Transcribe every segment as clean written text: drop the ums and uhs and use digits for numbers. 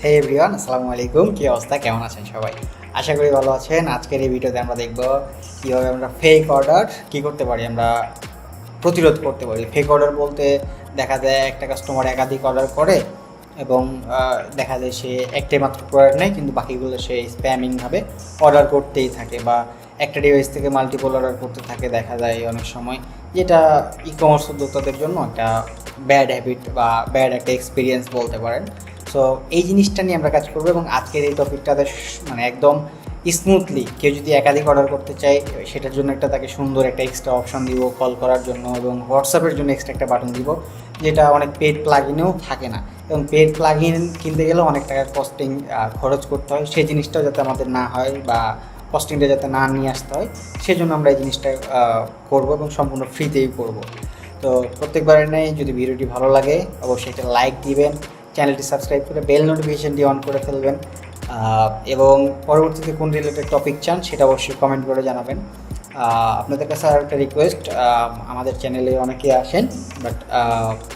হে everyone, আসসালামু আলাইকুম। কী অবস্থা, কেমন আছেন সবাই? আশা করি ভালো আছেন। আজকের এই ভিডিওতে আমরা দেখব কীভাবে আমরা ফেক অর্ডার কী করতে পারি, আমরা প্রতিরোধ করতে পারি। ফেক অর্ডার বলতে দেখা যায় একটা কাস্টমার একাধিক অর্ডার করে এবং দেখা যায় সে একটাই মাত্র প্রোডাক্ট নেয়, কিন্তু বাকিগুলো সে স্প্যামিংভাবে অর্ডার করতেই থাকে বা একটা ডিভাইস থেকে মাল্টিপল অর্ডার করতে থাকে। দেখা যায় অনেক সময় যেটা ই কমার্স উদ্যোক্তাদের জন্য একটা ব্যাড হ্যাবিট বা ব্যাড একটা এক্সপিরিয়েন্স বলতে পারেন। সো এই জিনিসটা নিয়ে আমরা কাজ করবো এবং আজকের এই টপিকটাতে মানে একদম স্মুথলি কেউ যদি একাধিক অর্ডার করতে চায় সেটার জন্য একটা তাকে সুন্দর একটা এক্সট্রা অপশন দিব কল করার জন্য, এবং হোয়াটসঅ্যাপের জন্য এক্সট্রা একটা বাটন দিব যেটা অনেক পেড প্লাগইনেও থাকে না, এবং পেড প্লাগইন কিনতে গেলেও অনেক টাকার কস্টিং খরচ করতে হয়। সেই জিনিসটাও যাতে আমাদের না হয় বা কস্টিংটা যাতে না নিয়ে আসতে হয়, সেজন্য আমরা এই জিনিসটা করবো এবং সম্পূর্ণ ফ্রিতেই করব। তো প্রত্যেকবারের নেই, যদি ভিডিওটি ভালো লাগে অবশ্যই একটা লাইক দিবেন, চ্যানেলটি সাবস্ক্রাইব করে বেল নোটিফিকেশনটি অন করে ফেলবেন, এবং পরবর্তীতে কোন রিলেটেড টপিক চান সেটা অবশ্যই কমেন্ট করে জানাবেন। আপনাদের কাছে আর একটা রিকোয়েস্ট, আমাদের চ্যানেলে অনেকে আসেন বাট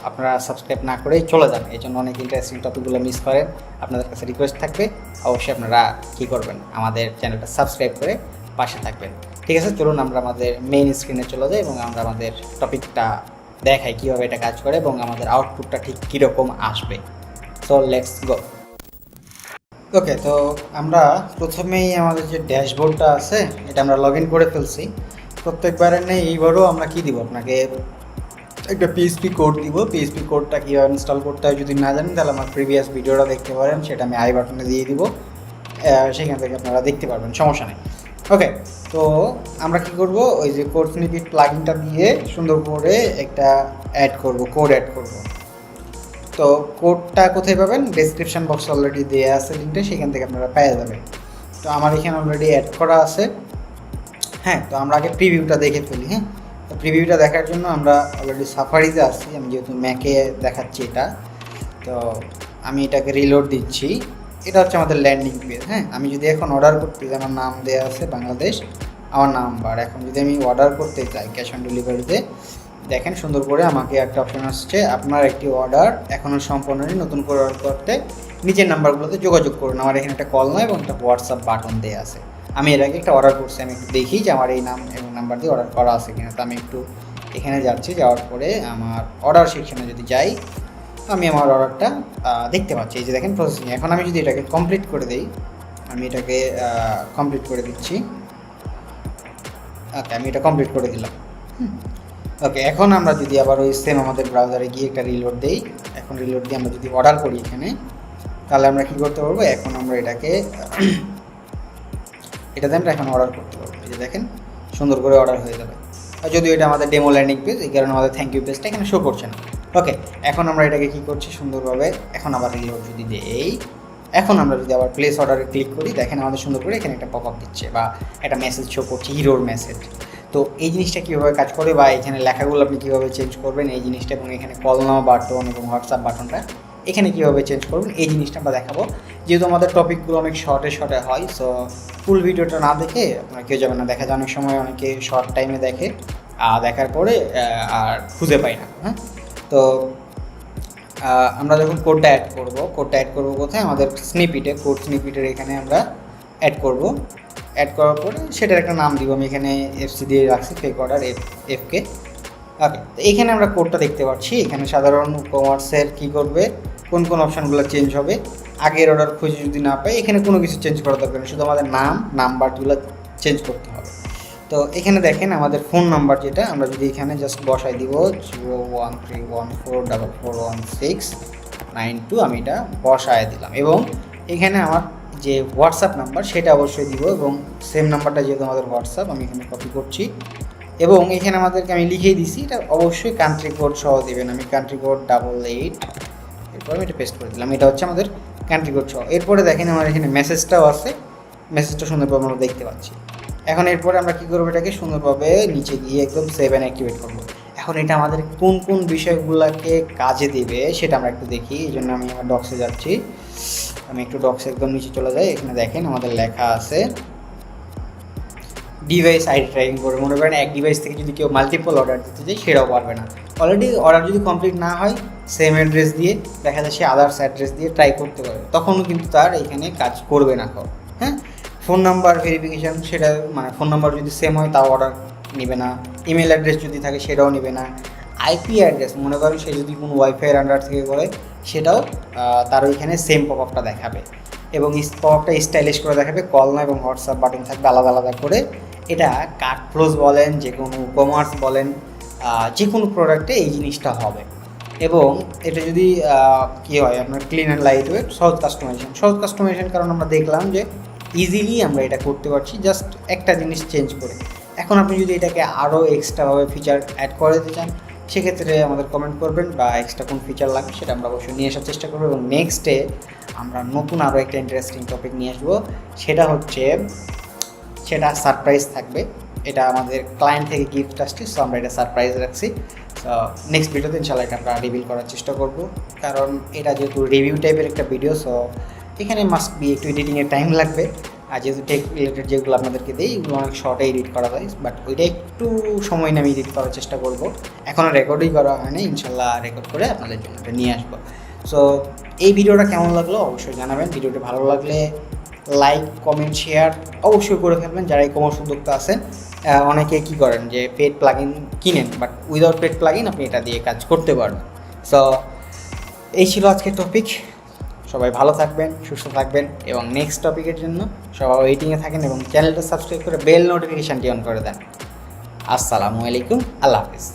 আপনারা সাবস্ক্রাইব না করেই চলে যান, এই জন্য অনেক ইন্টারেস্টিং টপিকগুলো মিস করেন। আপনাদের কাছে রিকোয়েস্ট থাকবে অবশ্যই আপনারা কী করবেন, আমাদের চ্যানেলটা সাবস্ক্রাইব করে পাশে থাকবেন। ঠিক আছে, চলুন আমরা আমাদের মেইন স্ক্রিনে চলে যাই এবং আমরা আমাদের টপিকটা দেখাই কীভাবে এটা কাজ করে এবং আমাদের আউটপুটটা ঠিক কীরকম আসবে। So let's go. ওকে, তো আমরা প্রথমেই আমাদের যে ড্যাশবোর্ডটা আছে এটা আমরা লগ ইন করে ফেলছি। প্রত্যেকবারের নেই এইবারও আমরা কী দিব, আপনাকে একটা পিএইচপি কোড দিব। পিএইচপি কোডটা কীভাবে ইনস্টল করতে হয় যদি না জানেন তাহলে আমার প্রিভিয়াস ভিডিওটা দেখতে পারেন, সেটা আমি আই বাটনে দিয়ে দিব, সেখান থেকে আপনারা দেখতে পারবেন, সমস্যা নেই। ওকে, তো আমরা কি করব, ওই যে কোড স্নিপেট প্লাগইনটা দিয়ে সুন্দর করে একটা কোড অ্যাড করব। তো কোডটা কোথায় পাবেন, ডেসক্রিপশন বক্সে অলরেডি দেওয়া আছে লিঙ্কটা, সেখান থেকে আপনারা পেয়ে যাবেন। তো আমার এখানে অলরেডি অ্যাড করা আছে। হ্যাঁ, তো আমরা আগে প্রিভিউটা দেখে ফেলি। হ্যাঁ, তো প্রিভিউটা দেখার জন্য আমরা অলরেডি সাফারিতে আসছি, আমি যেহেতু ম্যাকে দেখাচ্ছি এটা, তো আমি এটাকে রিলোড দিচ্ছি। এটা হচ্ছে আমাদের ল্যান্ডিং পেজ। হ্যাঁ, আমি যদি এখন অর্ডার করতে যাই, আমার নাম দেওয়া আছে বাংলাদেশ, আমার নাম্বার, এখন যদি আমি অর্ডার করতে চাই ক্যাশ অন ডেলিভারিতে, দেখেন সুন্দর করে আমাকে একটা অপশন আসছে, আপনার একটি অর্ডার এখনও সম্পন্ন নেই, নতুন করে অর্ডার করতে নিচের নাম্বারগুলোতে যোগাযোগ করুন। আমার এখানে একটা কল নয় এবং একটা হোয়াটসঅ্যাপ বাটন দেওয়া আছে। আমি এর আগে একটা অর্ডার করছি, আমি একটু দেখি যে আমার এই নাম এবং নাম্বার দিয়ে অর্ডার করা আছে কিনা। তো আমি একটু এখানে যাচ্ছি, যাওয়ার পরে আমার অর্ডার সেকশনে যদি যাই, আমি আমার অর্ডারটা দেখতে পাচ্ছি, এই যে দেখেন প্রসেসিং। এখন আমি যদি এটাকে কমপ্লিট করে দিই, আমি এটাকে কমপ্লিট করে দিচ্ছি। ওকে, আমি এটা কমপ্লিট করে দিলাম। ওকে, এখন আমরা যদি আবার ওই সেম আমাদের ব্রাউজারে গিয়ে একটা রিলোড দিই, এখন রিলোড দিয়ে আমরা যদি অর্ডার করি এখানে, তাহলে আমরা কী করতে পারবো, এখন আমরা এটাতে আমরা এখন অর্ডার করতে পারবো। এই যে দেখেন সুন্দর করে অর্ডার হয়ে যাবে। আর যদিও এটা আমাদের ডেমো ল্যান্ডিং পেজ, এই কারণে আমাদের থ্যাংক ইউ পেজটা এখানে শো করছে না। ওকে, এখন আমরা এটাকে কী করছি সুন্দরভাবে, এখন আবার রিলোড যদি দেই, এখন আমরা যদি আবার প্লেস অর্ডারে ক্লিক করি, দেখেন আমাদের সুন্দর করে এখানে একটা পপ আপ দিচ্ছে বা একটা মেসেজ শো করছে, হিরোর মেসেজ। তো এই জিনিসটা কীভাবে কাজ করে বা এখানে লেখাগুলো আপনি কীভাবে চেঞ্জ করবেন এই জিনিসটা, এবং এখানে কল নাও বাটন এবং হোয়াটসঅ্যাপ বাটনটা এখানে কীভাবে চেঞ্জ করবেন এই জিনিসটা আমরা দেখাবো। যেহেতু আমাদের টপিকগুলো অনেক শর্টে হয়, সো ফুল ভিডিওটা না দেখে আপনার কেউ যাবে না। দেখা যায় অনেক সময় অনেকে শর্ট টাইমে দেখে, দেখার পরে আর খুঁজে পাই না। হ্যাঁ, তো আমরা যখন কোডটা অ্যাড করবো কোথায়, আমাদের স্নিপিটে, কোড স্নিপিটের এখানে আমরা অ্যাড করার পরে সেটার একটা নাম দিব। আমি এখানে এফসি দিয়ে রাখছি, ফেক অর্ডার এফকে। ওকে, তো এইখানে আমরা কোডটা দেখতে পাচ্ছি। এখানে সাধারণ কমার্সের কী করবে, কোন অপশানগুলো চেঞ্জ হবে, আগের অর্ডার খুঁজে যদি না পাই, এখানে কোনো কিছু চেঞ্জ করা দরকার নেই, শুধু আমাদের নাম্বারগুলো চেঞ্জ করতে হবে। তো এখানে দেখেন আমাদের ফোন নাম্বার যেটা, আমরা যদি এখানে জাস্ট বসাই দিব 01314441692, আমি এটা বসায় দিলাম। এবং এখানে আমার যে হোয়াটসঅ্যাপ নাম্বার সেটা অবশ্যই দিব, এবং সেম নাম্বারটা যেহেতু আমাদের হোয়াটসঅ্যাপ, আমি এখানে কপি করছি এবং এখানে আমাদেরকে আমি লিখেই দিছি, এটা অবশ্যই কান্ট্রি কোড সহ দেবেন। আমি কান্ট্রি কোড 88, এরপর আমি এটা পেস্ট করে দিলাম। এটা হচ্ছে আমাদের কান্ট্রি কোড সহ। এরপরে দেখেন আমার এখানে মেসেজটাও আছে, মেসেজটা সুন্দরভাবে আমরা দেখতে পাচ্ছি। এখন এরপরে আমরা কী করবো, এটাকে সুন্দরভাবে নিচে গিয়ে একদম সেভ অ্যান্ড অ্যাক্টিভেট করবো। এখন এটা আমাদের কোন বিষয়গুলোকে কাজে দেবে সেটা আমরা একটু দেখি। এই জন্য আমি আমার ডক্সে যাচ্ছি, আমি একটু ডক্সে একদম নিচে চলে যাই। এখানে দেখেন আমাদের লেখা আছে ডিভাইস আইডি ট্র্যাকিং করবে। মনে করেন এক ডিভাইস থেকে যদি কেউ মাল্টিপল অর্ডার দিতে চায় সেটাও পারবে না। অলরেডি অর্ডার যদি কমপ্লিট না হয় সেম অ্যাড্রেস দিয়ে দেখা যায় সে আদার্স অ্যাড্রেস দিয়ে ট্রাই করতে পারবে, তখনও কিন্তু তার এখানে কাজ করবে না। হ্যাঁ, ফোন নাম্বার ভেরিফিকেশান, সেটা মানে ফোন নাম্বার যদি সেম হয় তাও অর্ডার নেবে না। ইমেল অ্যাড্রেস যদি থাকে সেটাও নেবে না। আইপি অ্যাড্রেস মনে করেন সে যদি কোনো ওয়াইফাইয়ের আন্ডার থেকে করে সেটাও তার ওইখানে সেম পপ আপটা দেখাবে, এবং পপ আপটা স্টাইলিশ করে দেখাবে। কল না এবং হোয়াটসঅ্যাপ বাটন থাকবে আলাদা আলাদা করে। এটা কার্ড ক্লোজ বলেন, যে কোনো কমার্স বলেন, যে কোনো প্রোডাক্টে এই জিনিসটা হবে। এবং এটা যদি কী হয় আপনার ক্লিন অ্যান্ড লাইট ওয়েট, সহজ কাস্টমাইজেশন কারণ আমরা দেখলাম যে ইজিলি আমরা এটা করতে পারছি জাস্ট একটা জিনিস চেঞ্জ করে। এখন আপনি যদি এটাকে আরও এক্সট্রাভাবে ফিচার অ্যাড করে দিতে চান সেক্ষেত্রে আমাদের কমেন্ট করবেন, বা এক্সট্রা কোন ফিচার লাগবে সেটা আমরা অবশ্যই নিয়ে আসার চেষ্টা করবো। এবং নেক্সটে আমরা নতুন আরও একটা ইন্টারেস্টিং টপিক নিয়ে আসবো, সেটা সারপ্রাইজ থাকবে। এটা আমাদের ক্লায়েন্ট থেকে গিফট আসছে, সো আমরা এটা সারপ্রাইজ রাখছি। সো নেক্সট ভিডিওতে ইনশাআল্লাহ এটা আমরা রিভিল করার চেষ্টা করব, কারণ এটা যেহেতু রিভিউ টাইপের একটা ভিডিও, সো এখানে মাস্ট বি একটু এডিটিংয়ের টাইম লাগবে। আর যেহেতু টেক রিলেটেড যেগুলো আপনাদেরকে দিই এগুলো অনেক শর্টে এডিট করা যায়, বাট ওইটা একটু সময় নিয়ে আমি এডিট করার চেষ্টা করব। এখনও রেকর্ডই করা হয়নি, ইনশাল্লাহ রেকর্ড করে আপনাদের জন্য এটা নিয়ে আসবো। সো এই ভিডিওটা কেমন লাগলো অবশ্যই জানাবেন। ভিডিওটা ভালো লাগলে লাইক, কমেন্ট, শেয়ার অবশ্যই করে ফেলবেন। যারা এই কমার্স উদ্যোক্তা আছেন, অনেকে কী করেন যে পেড প্লাগইন কিনেন, বাট উইদাউট পেড প্লাগইন আপনি এটা দিয়ে কাজ করতে পারবেন। সো এই ছিল আজকের টপিক। সবাই ভালো থাকবেন, সুস্থ থাকবেন, এবং নেক্সট টপিকের জন্য সবাই ওয়েটিংয়ে থাকেন এবং চ্যানেলটা সাবস্ক্রাইব করে বেল নোটিফিকেশানটি অন করে দেন। আসসালামু আলাইকুম, আল্লাহ হাফিজ।